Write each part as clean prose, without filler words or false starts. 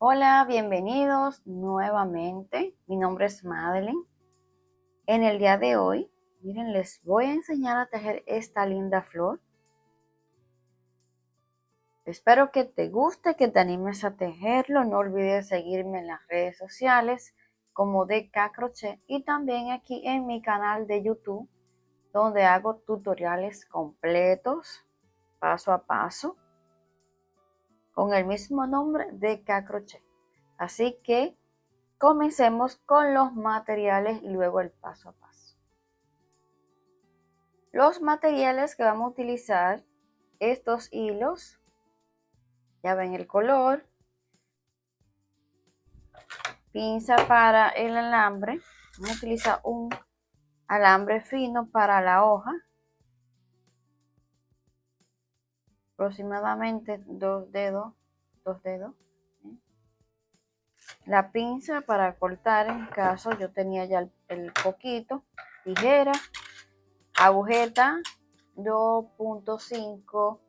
Hola, bienvenidos nuevamente. Mi nombre es Madeline. En el día de hoy, miren, les voy a enseñar a tejer esta linda flor. Espero que te guste, que te animes a tejerlo. No olvides seguirme en las redes sociales como DK Crochet y también aquí en mi canal de YouTube, donde hago tutoriales completos, paso a paso, con el mismo nombre DK Crochet. Así que comencemos con los materiales y luego el paso a paso. Los materiales que vamos a utilizar, estos hilos, ya ven el color, pinza para el alambre, vamos a utilizar un alambre fino para la hoja, aproximadamente dos dedos. La pinza para cortar, en caso yo tenía ya el poquito, tijera, agujeta 2.5.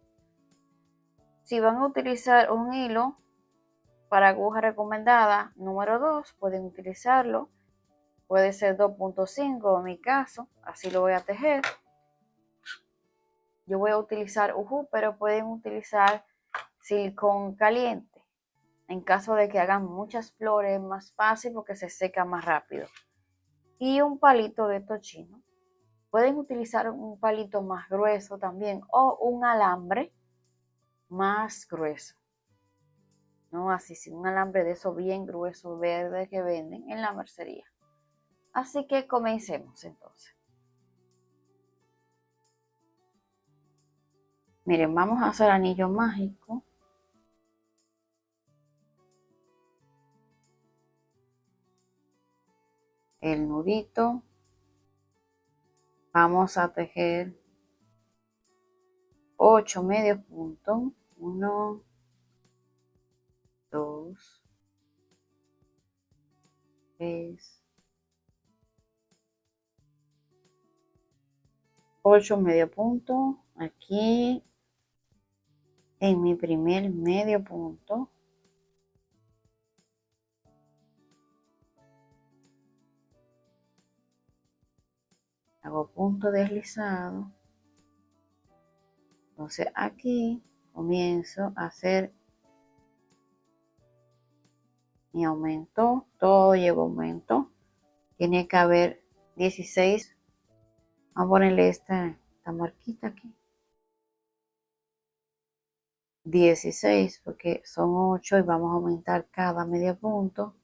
Si van a utilizar un hilo para aguja recomendada número 2, pueden utilizarlo. Puede ser 2.5 en mi caso, así lo voy a tejer. Yo voy a utilizar ujú, pero pueden utilizar silicón caliente. En caso de que hagan muchas flores, es más fácil porque se seca más rápido. Y un palito de tochino. Pueden utilizar un palito más grueso también o un alambre más grueso. No así, sin un alambre de eso bien grueso, verde que venden en la mercería. Así que comencemos entonces. Miren, vamos a hacer anillo mágico. El nudito. Vamos a tejer 8 medios puntos. 1, 2, 3, 8 medio punto. Aquí en mi primer medio punto. Hago punto deslizado. Entonces aquí comienzo a hacer mi aumento. Todo lleva aumento. Tiene que haber 16. Vamos a ponerle esta marquita aquí. 16 porque son 8 y vamos a aumentar cada medio punto.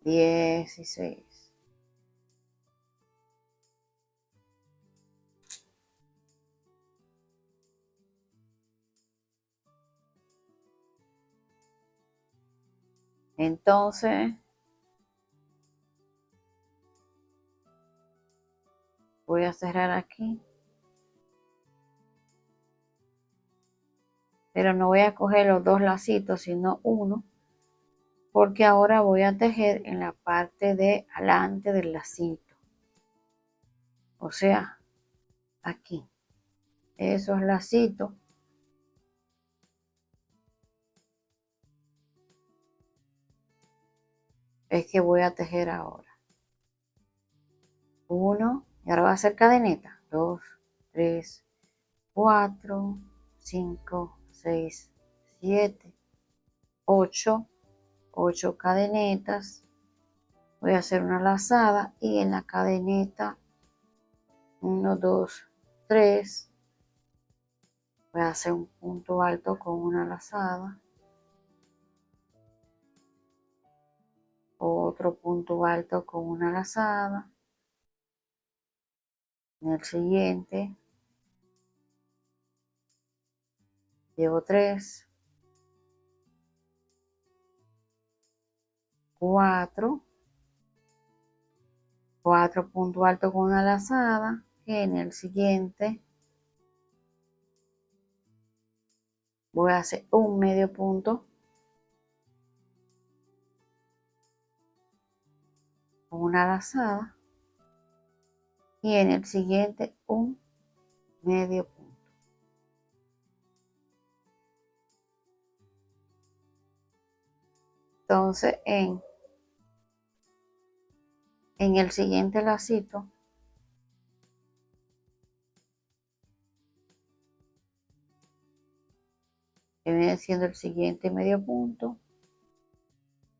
Dieciséis. Entonces voy a cerrar aquí, pero no voy a coger los dos lacitos sino uno, porque ahora voy a tejer en la parte de adelante del lacito, o sea, aquí, esos lacitos. Es que voy a tejer ahora. 1, y ahora voy a hacer cadeneta. 2, 3, 4, 5, 6, 7, 8. 8 cadenetas. Voy a hacer una lazada y en la cadeneta 1, 2, 3. Voy a hacer un punto alto con una lazada. Otro punto alto con una lazada. En el siguiente llevo 3, 4 puntos altos con una lazada. En el siguiente voy a hacer un medio punto con una lazada y en el siguiente un medio punto. Entonces en el siguiente lacito que viene siendo el siguiente medio punto,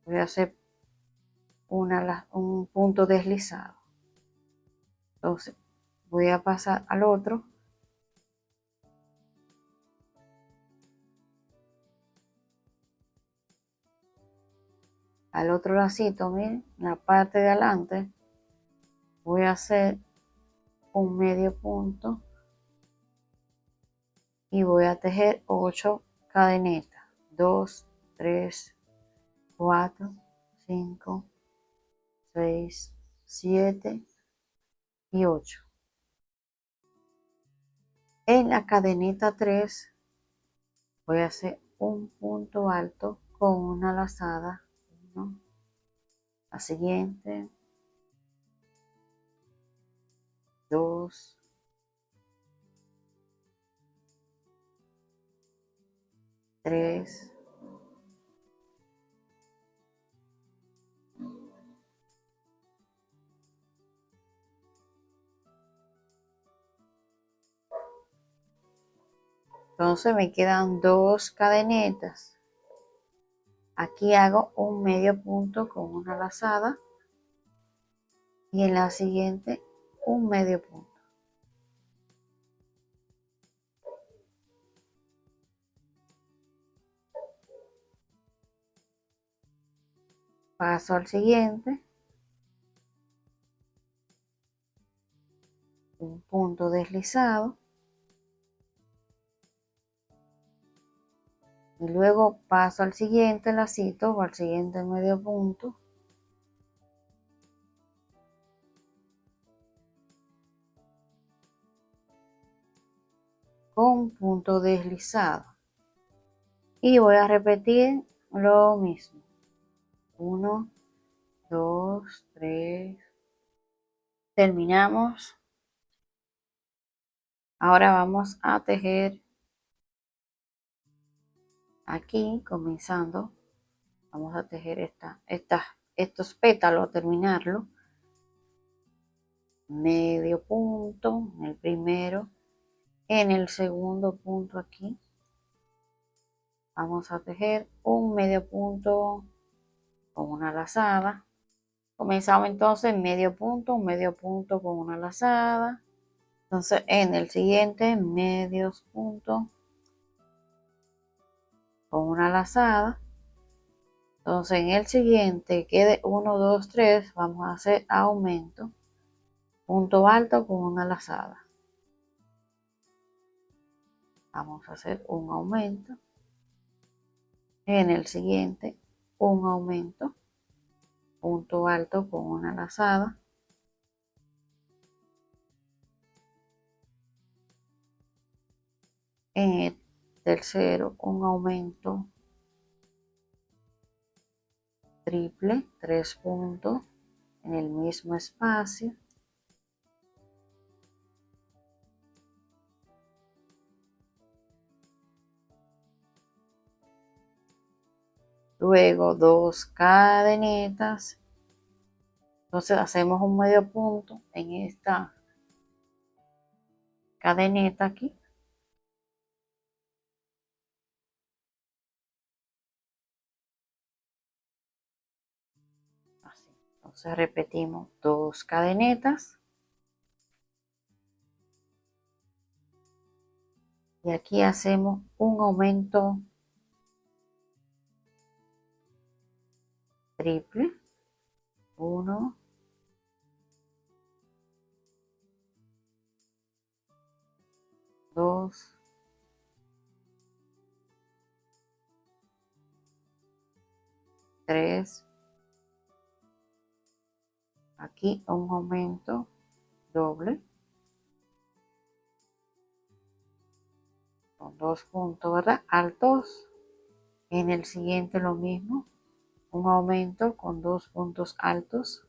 voy a hacer un punto deslizado. Entonces voy a pasar al otro, lacito. Miren, en la parte de adelante voy a hacer un medio punto y voy a tejer 8 cadenitas. 2, 3, 4, 5, 6, 7 y 8. En la cadenita 3 voy a hacer un punto alto con una lazada. 1, la siguiente, 2, 3, 4. Entonces me quedan 2 cadenetas. Aquí hago un medio punto con una lazada y en la siguiente un medio punto. Paso al siguiente, un punto deslizado y luego paso al siguiente lacito o al siguiente medio punto con punto deslizado y voy a repetir lo mismo. 1, 2, 3. Terminamos. Ahora vamos a tejer aquí, comenzando. Vamos a tejer estos pétalos, terminarlo. Medio punto en el primero, en el segundo punto aquí vamos a tejer un medio punto con una lazada. Comenzamos entonces medio punto, un medio punto con una lazada. Entonces en el siguiente medios puntos con una lazada. Entonces en el siguiente quede 1, 2, 3, vamos a hacer aumento, punto alto con una lazada. Vamos a hacer un aumento. En el siguiente un aumento, punto alto con una lazada. En el tercero un aumento triple, 3 puntos en el mismo espacio. Luego 2 cadenitas. Entonces hacemos un medio punto en esta cadeneta aquí. Así. Entonces repetimos 2 cadenetas. Y aquí hacemos un aumento triple. 1, 2, 3. Aquí un aumento doble. Con 2 puntos, ¿verdad? Altos. En el siguiente lo mismo. Un aumento con 2 puntos altos.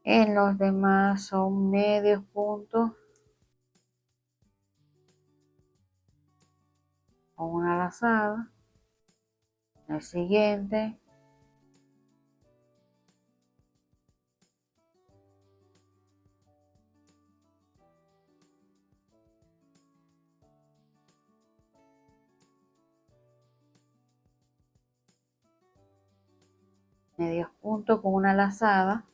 En los demás son medios puntos con una lazada. El siguiente, medios puntos con una lazada.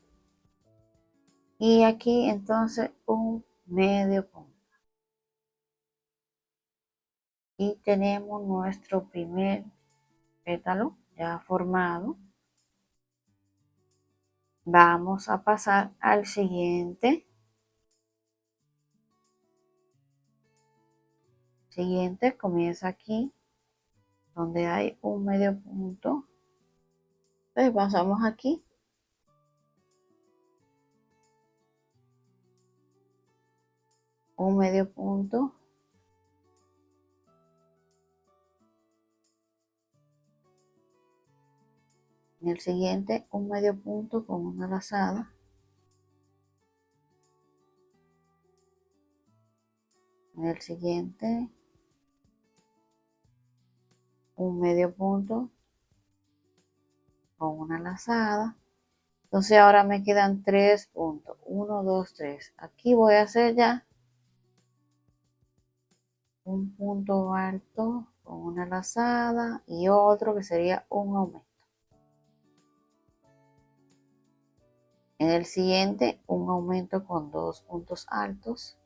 Y aquí entonces un medio punto. Y tenemos nuestro primer pétalo ya formado. Vamos a pasar al siguiente. Siguiente comienza aquí, donde hay un medio punto. Entonces pasamos aquí. Un medio punto. En el siguiente, un medio punto con una lazada. En el siguiente, un medio punto con una lazada. Entonces ahora me quedan 3 puntos. 1, 2, 3. Aquí voy a hacer ya un punto alto con una lazada y otro que sería un aumento. En el siguiente, un aumento con 2 puntos altos.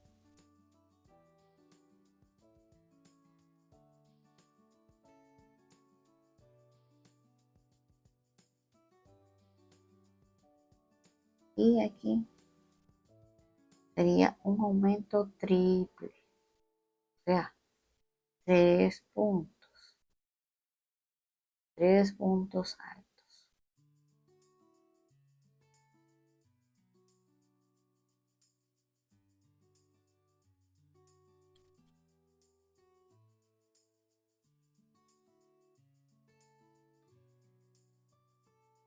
Y aquí sería un aumento triple. O sea, 3 puntos. 3 puntos altos.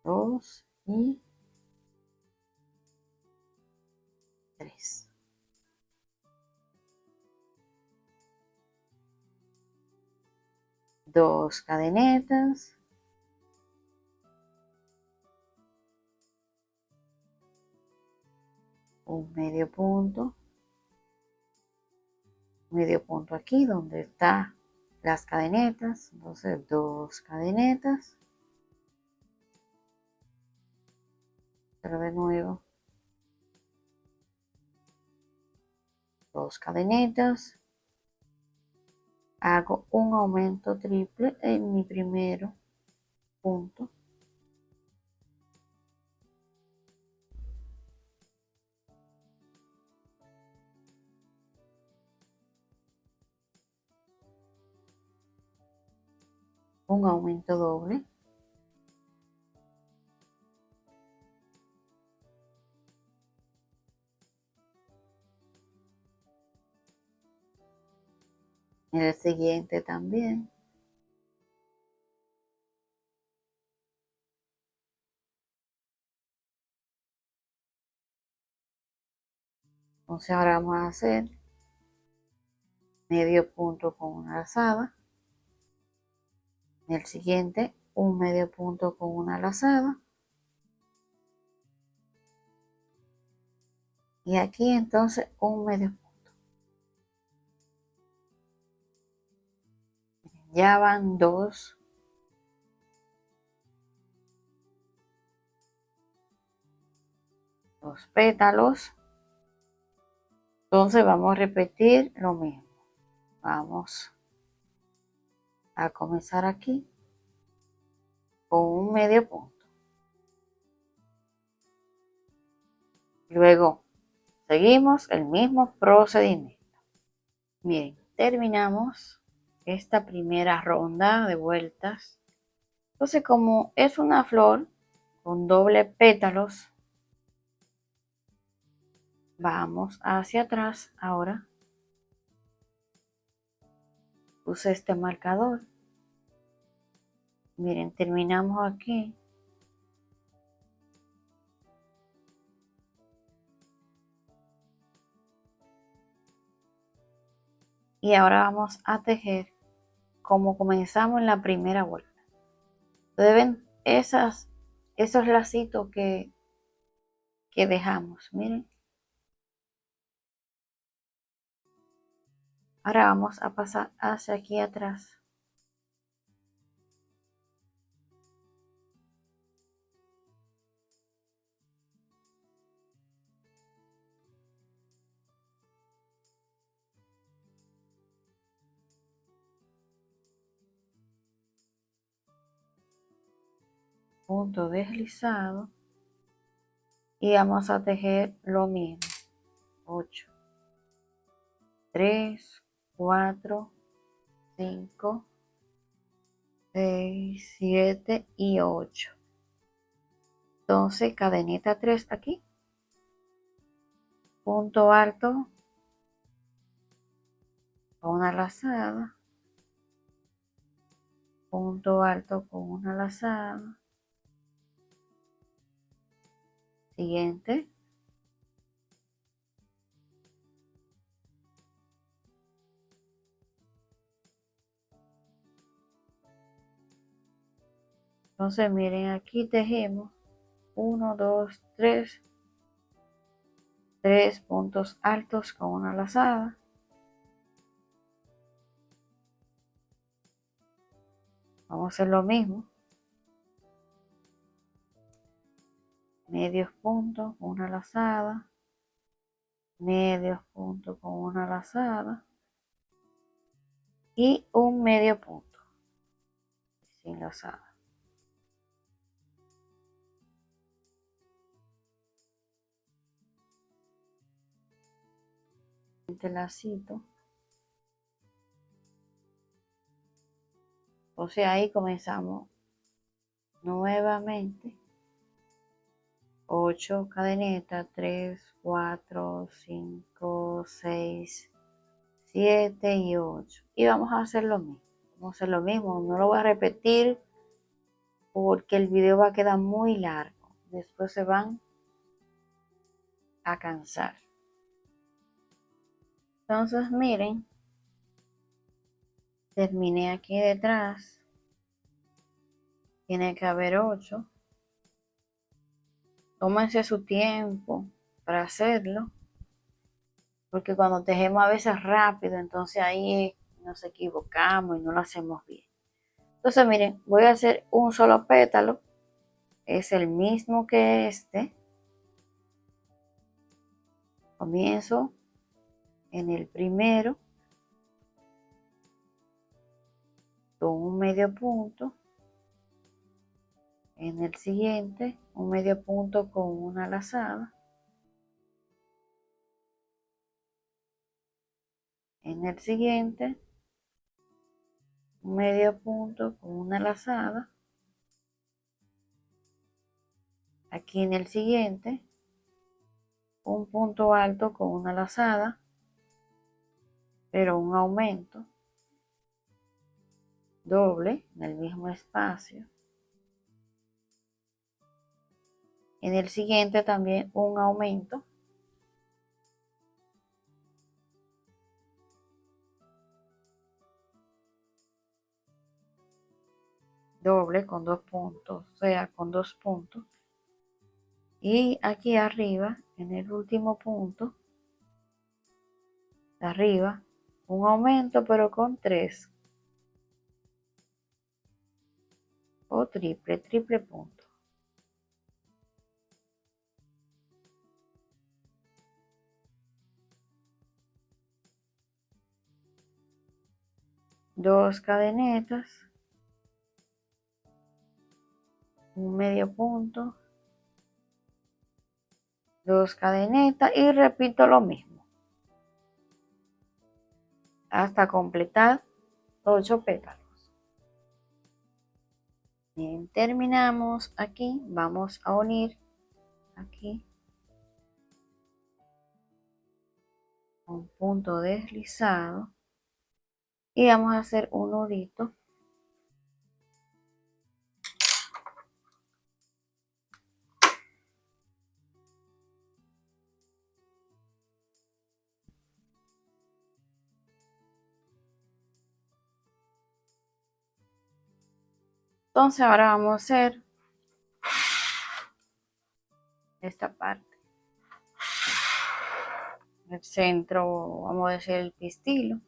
Dos y 3. Dos cadenetas. Un medio punto. Medio punto aquí donde están las cadenetas. Entonces, dos cadenetas. Pero de nuevo. Dos cadenetas. Hago un aumento triple en mi primer punto. Un aumento doble. En el siguiente también. Entonces ahora vamos a hacer medio punto con una lazada. En el siguiente, un medio punto con una lazada. Y aquí entonces un medio punto. Ya van dos pétalos. Entonces vamos a repetir lo mismo. Vamos a comenzar aquí con un medio punto. Luego seguimos el mismo procedimiento. Miren, terminamos esta primera ronda de vueltas. Entonces, como es una flor con doble pétalos, vamos hacia atrás ahora. Puse este marcador. Miren, terminamos aquí. Y ahora vamos a tejer como comenzamos en la primera vuelta. Ustedes ven esos lacitos que dejamos, miren. Ahora vamos a pasar hacia aquí atrás. Punto deslizado. Y vamos a tejer lo mismo. 8, 3, 4, 5, 6, 7 y 8. Entonces, cadenita 3 aquí. Punto alto. Con una lazada. Punto alto con una lazada. Siguiente. Entonces, miren, aquí tejemos 1, 2, 3 puntos altos con una lazada. Vamos a hacer lo mismo. Medios puntos con una lazada. Medios puntos con una lazada. Y un medio punto sin lazada. Este lacito. O sea, ahí comenzamos nuevamente. 8 cadenetas, 3, 4, 5, 6, 7 y 8. Y vamos a hacer lo mismo. Vamos a hacer lo mismo. No lo voy a repetir porque el video va a quedar muy largo. Después se van a cansar. Entonces, miren. Terminé aquí detrás. Tiene que haber 8. Tómense su tiempo para hacerlo. Porque cuando tejemos a veces rápido, entonces ahí nos equivocamos y no lo hacemos bien. Entonces miren, voy a hacer un solo pétalo. Es el mismo que este. Comienzo en el primero con un medio punto. En el siguiente, un medio punto con una lazada. En el siguiente, un medio punto con una lazada. Aquí en el siguiente, un punto alto con una lazada, pero un aumento doble en el mismo espacio. En el siguiente también un aumento. Doble con 2 puntos, o sea, con 2 puntos. Y aquí arriba, en el último punto, de arriba, un aumento pero con 3. O triple punto. Dos cadenetas. Un medio punto. Dos cadenetas y repito lo mismo. Hasta completar 8 pétalos. Bien, terminamos aquí. Vamos a unir aquí un punto deslizado y vamos a hacer un nudito. Entonces ahora vamos a hacer esta parte. El centro, vamos a decir el pistilo.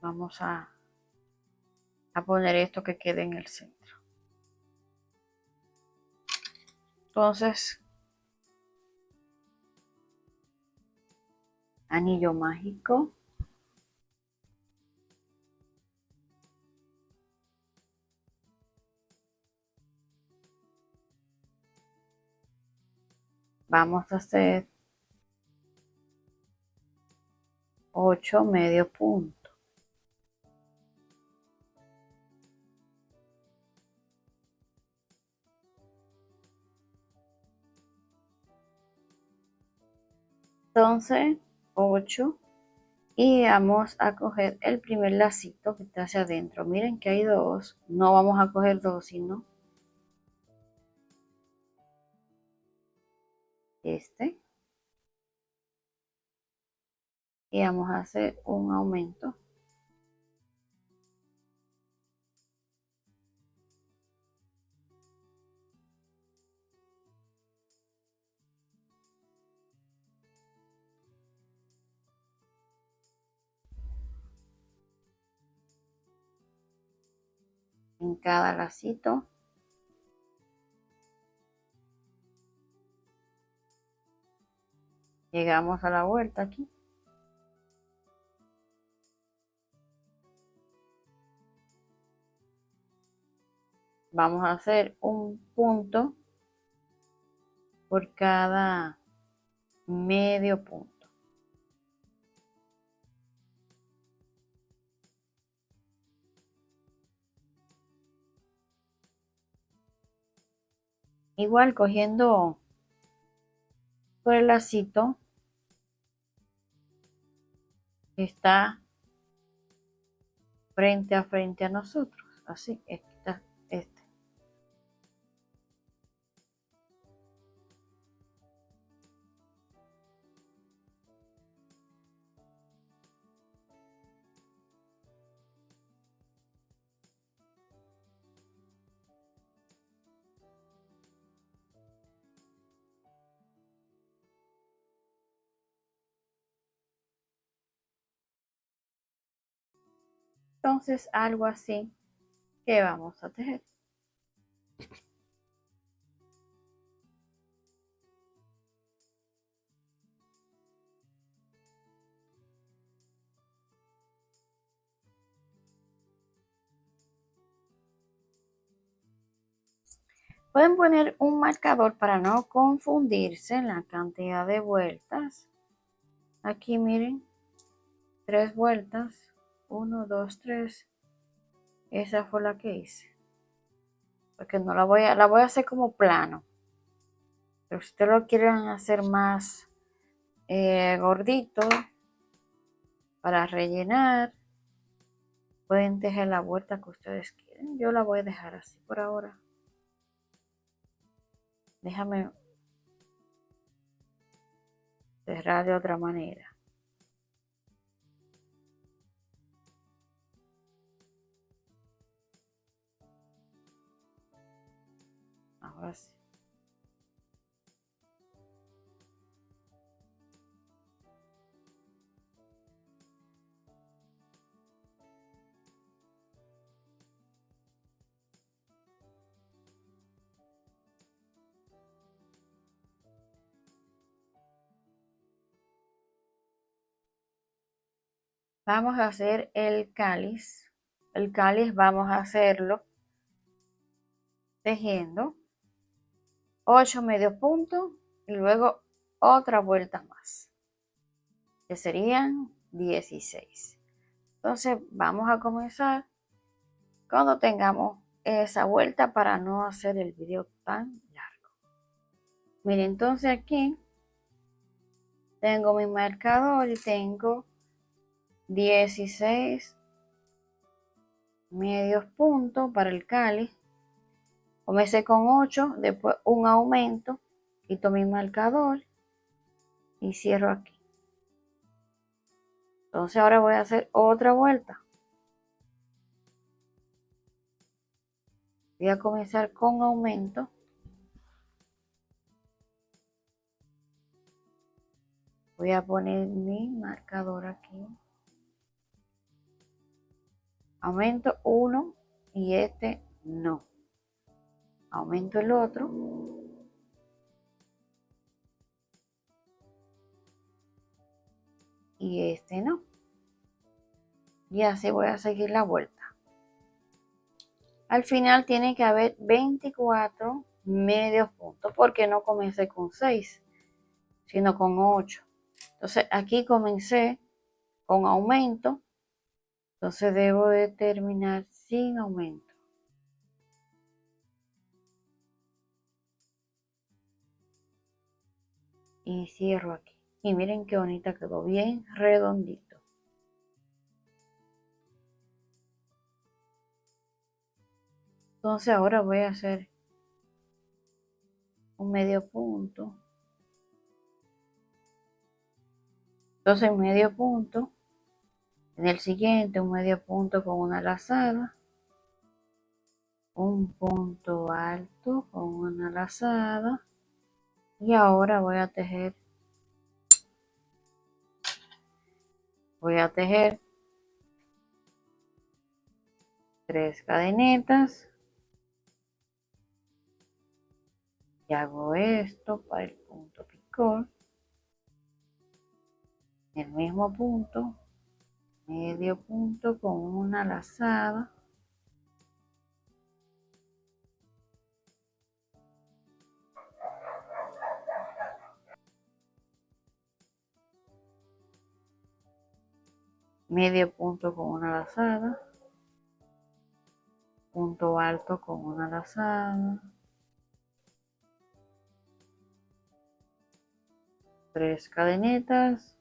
Vamos a poner esto que quede en el centro. Entonces, anillo mágico. Vamos a hacer 8 medio punto. Entonces, 8. Y vamos a coger el primer lacito que está hacia adentro. Miren que hay dos. No vamos a coger dos, sino este. Y vamos a hacer un aumento. En cada lacito. Llegamos a la vuelta aquí. Vamos a hacer un punto por cada medio punto. Igual cogiendo por el lacito que está frente a nosotros. Así, está este. Entonces, algo así que vamos a tejer. Pueden poner un marcador para no confundirse en la cantidad de vueltas. Aquí miren, 3 vueltas, 1, 2, 3. Esa fue la que hice. Porque no la voy a hacer como plano. Pero si ustedes lo quieren hacer más gordito para rellenar, pueden tejer la vuelta que ustedes quieren. Yo la voy a dejar así por ahora. Déjame cerrar de otra manera. Ahora sí. Vamos a hacer el cáliz. El cáliz vamos a hacerlo tejiendo 8 medio puntos y luego otra vuelta más, que serían 16. Entonces vamos a comenzar cuando tengamos esa vuelta para no hacer el video tan largo. Miren, entonces aquí tengo mi marcador y tengo 16 medios puntos para el cáliz. Comencé con 8, después un aumento, quito mi marcador y cierro aquí. Entonces ahora voy a hacer otra vuelta. Voy a comenzar con aumento. Voy a poner mi marcador aquí. Aumento uno y este no. Aumento el otro. Y este no. Y así voy a seguir la vuelta. Al final tiene que haber 24 medios puntos porque no comencé con 6, sino con 8. Entonces aquí comencé con aumento, entonces debo de terminar sin aumento. Y cierro aquí. Y miren qué bonita quedó, bien redondito. Entonces ahora voy a hacer un medio punto. Entonces un medio punto. En el siguiente un medio punto con una lazada. Un punto alto con una lazada. Y ahora voy a tejer 3 cadenetas y hago esto para el punto picot, en el mismo punto, medio punto con una lazada, medio punto con una lazada, punto alto con una lazada, 3 cadenetas,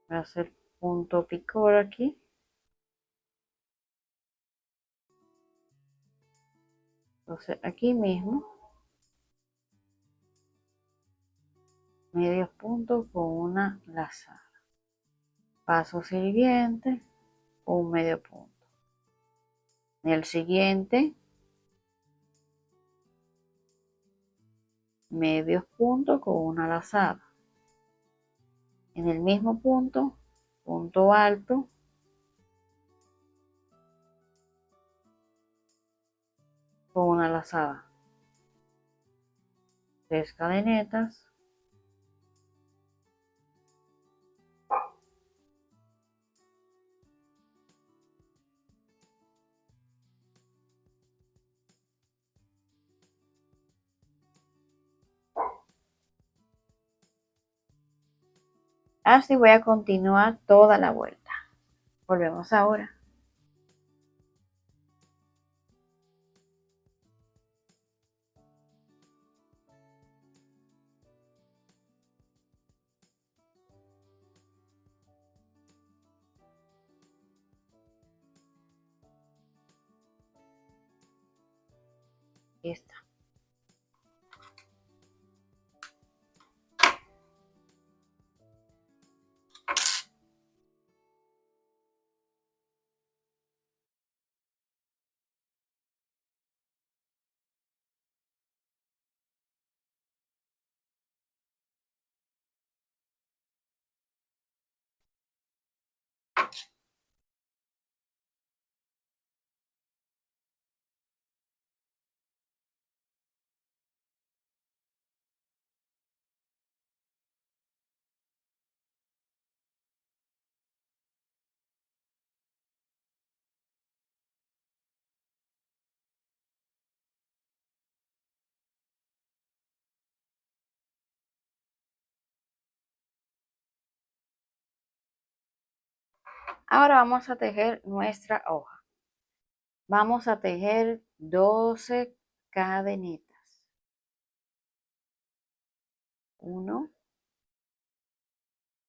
voy a hacer punto picot aquí, entonces aquí mismo, medio punto con una lazada, paso siguiente, un medio punto, en el siguiente, medios puntos con una lazada, en el mismo punto, punto alto, con una lazada, 3 cadenetas, así voy a continuar toda la vuelta. Volvemos ahora. Aquí está. Ahora vamos a tejer nuestra hoja. Vamos a tejer 12 cadenitas. 1,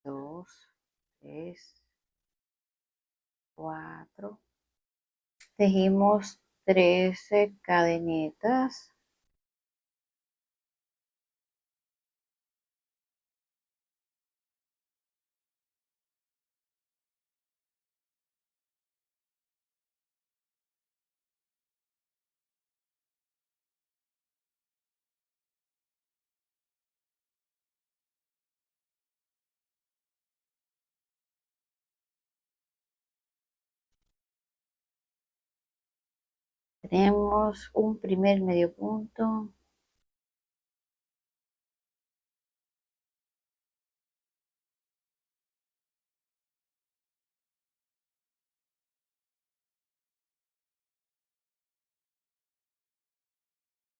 2, 3, 4. Tejimos 13 cadenitas. Tenemos un primer medio punto.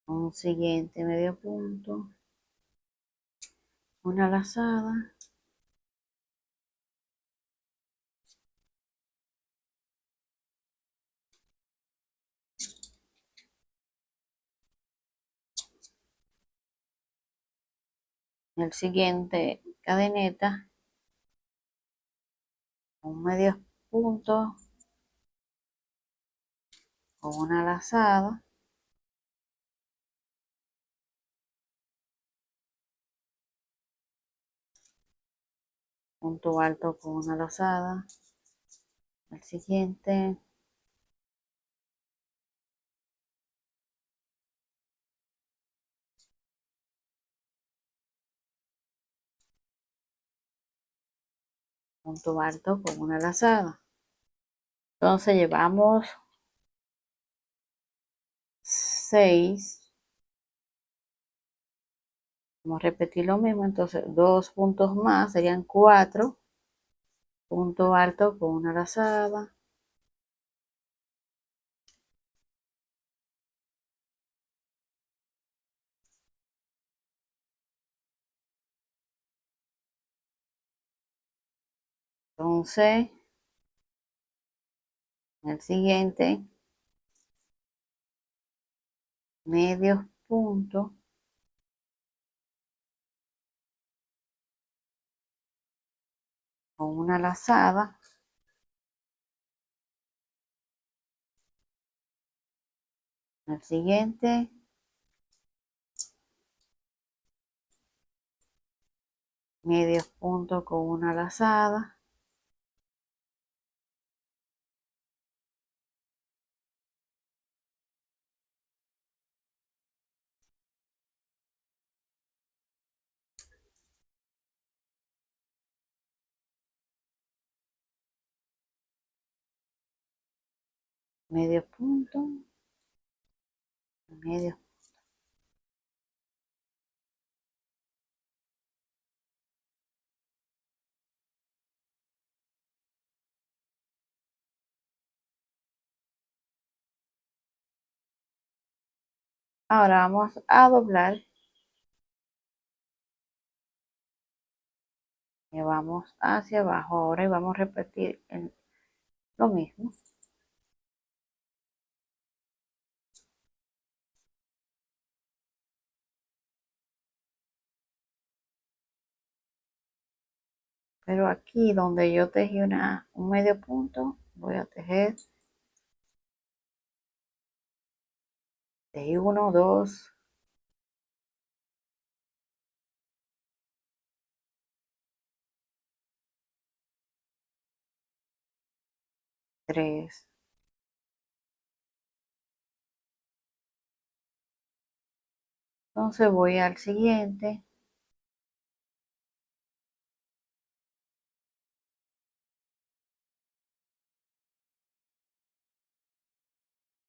Un siguiente medio punto. Una lazada. El siguiente cadeneta. Un medio punto. Con una lazada. Punto alto con una lazada. El siguiente. Punto alto con una lazada. Entonces llevamos 6. Vamos a repetir lo mismo. Entonces 2 puntos más serían 4. Punto alto con una lazada. Entonces, en el siguiente, medios puntos con una lazada. En el siguiente, medios puntos con una lazada. Medios puntos, medios. Ahora vamos a doblar. Y vamos hacia abajo ahora y vamos a repetir lo mismo. Pero aquí donde yo tejí un medio punto, voy a tejer. Tejí 1, 2, 3. Entonces voy al siguiente.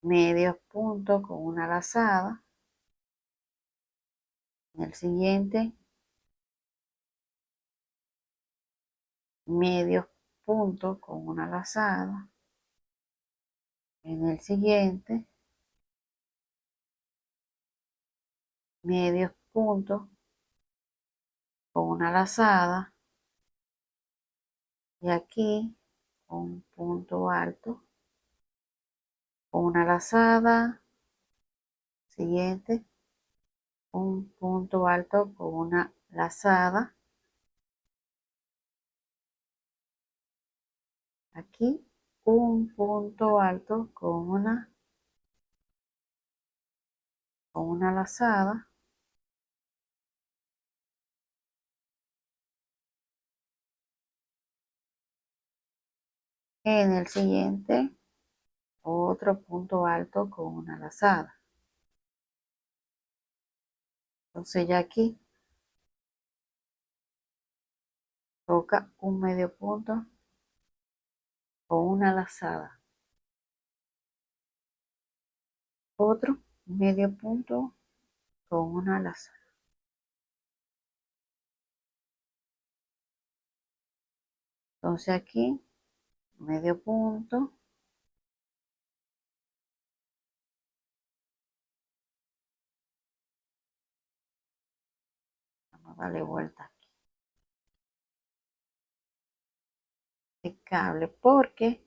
Medios puntos con una lazada. En el siguiente, medios puntos con una lazada. En el siguiente, medios puntos con una lazada. Y aquí un punto alto con una lazada. Siguiente, un punto alto con una lazada. Aquí un punto alto con una lazada. En el siguiente, otro punto alto con una lazada. Entonces ya aquí toca un medio punto con una lazada. otro medio punto con una lazada. Entonces aquí medio punto, vamos a darle vuelta aquí el cable, porque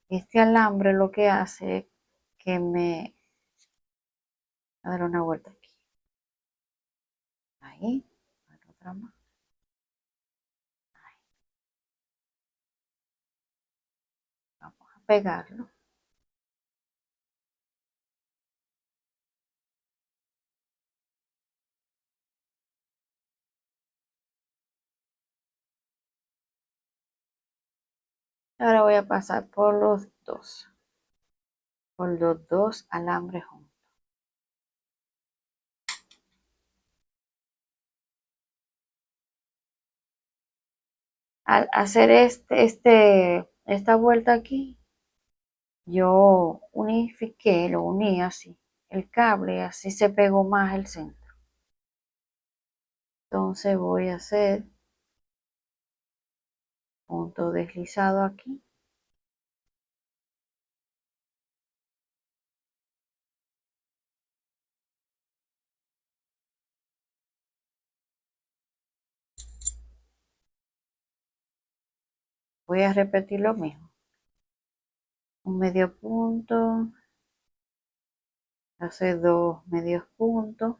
este alambre lo que hace es que me a dar una vuelta aquí, ahí, otra más, ahí. Vamos a pegarlo. Ahora voy a pasar por los dos alambres juntos. Al hacer esta vuelta aquí, yo unifiqué, lo uní así, el cable, así se pegó más el centro. Entonces voy a hacer punto deslizado aquí. Voy a repetir lo mismo. Un medio punto, hacer dos medios puntos.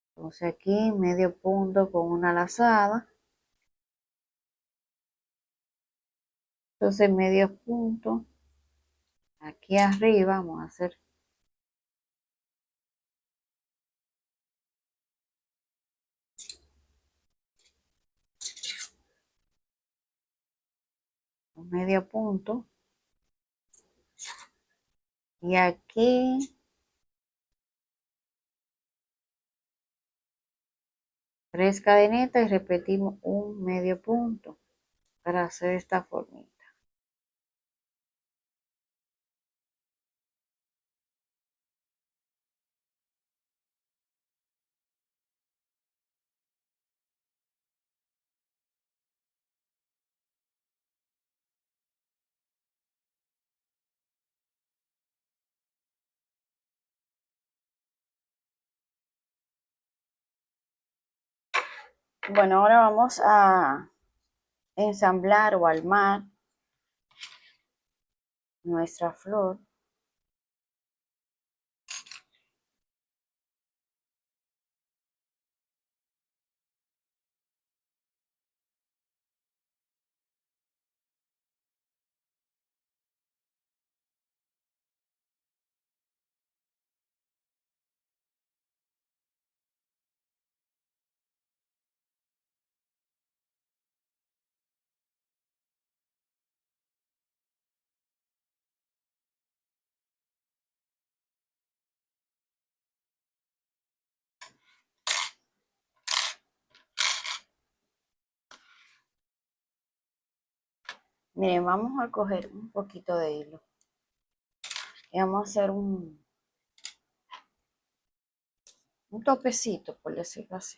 Entonces aquí medio punto con una lazada. Entonces medio punto. Aquí arriba vamos a hacer un medio punto. Y aquí 3 cadenitas y repetimos un medio punto para hacer esta formita. Bueno, ahora vamos a ensamblar o armar nuestra flor. Miren, vamos a coger un poquito de hilo y vamos a hacer un topecito, por decirlo así.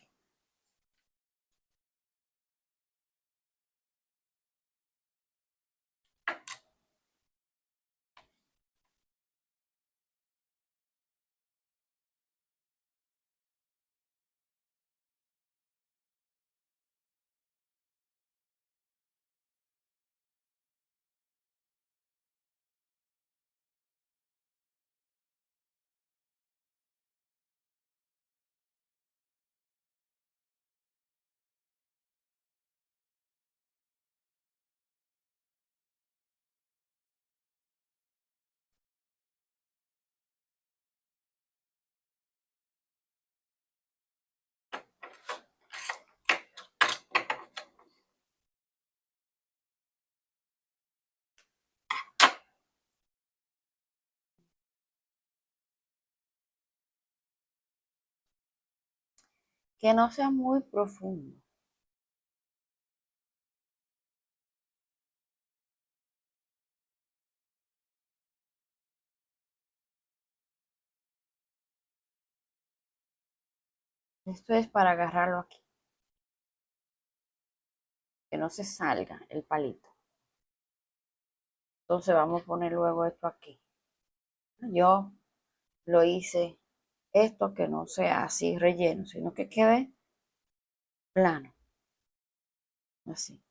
Que no sea muy profundo. Esto es para agarrarlo aquí, que no se salga el palito. Entonces vamos a poner luego esto aquí. Yo lo hice esto que no sea así relleno, sino que quede plano, así.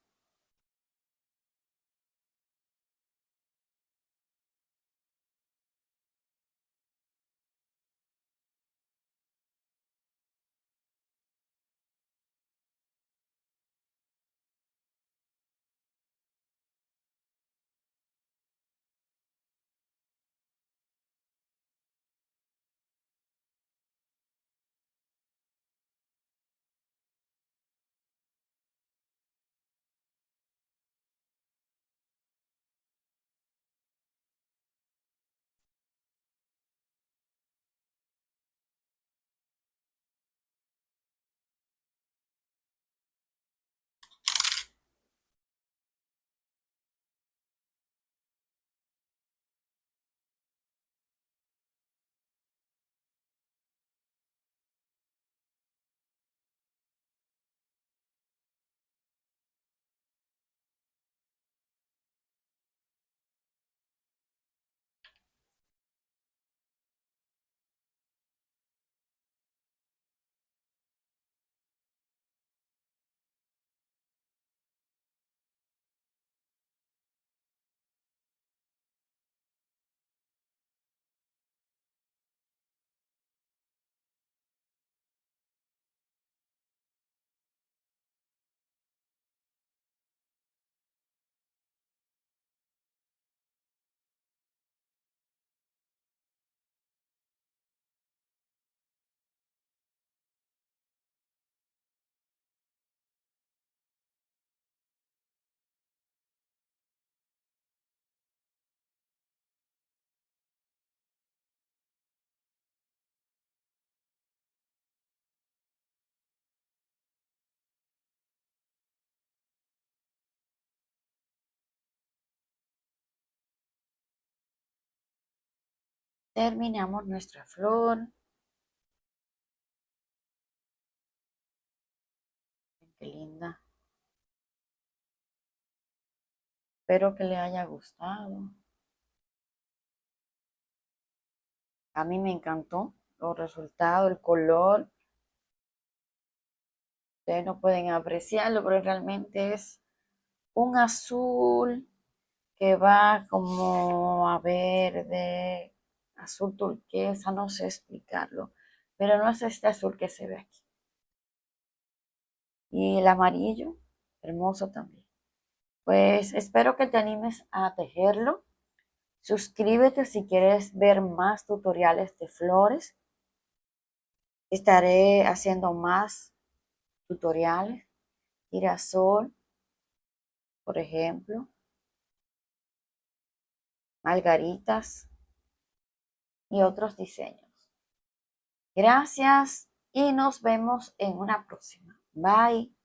Terminamos nuestra flor. Qué linda. Espero que le haya gustado. A mí me encantó los resultados, el color. Ustedes no pueden apreciarlo, pero realmente es un azul que va como a verde, azul turquesa, no sé explicarlo, pero no es este azul que se ve aquí. Y el amarillo, hermoso también. Pues espero que te animes a tejerlo. Suscríbete si quieres ver más tutoriales de flores. Estaré haciendo más tutoriales. Girasol, por ejemplo, margaritas y otros diseños. Gracias y nos vemos en una próxima. Bye.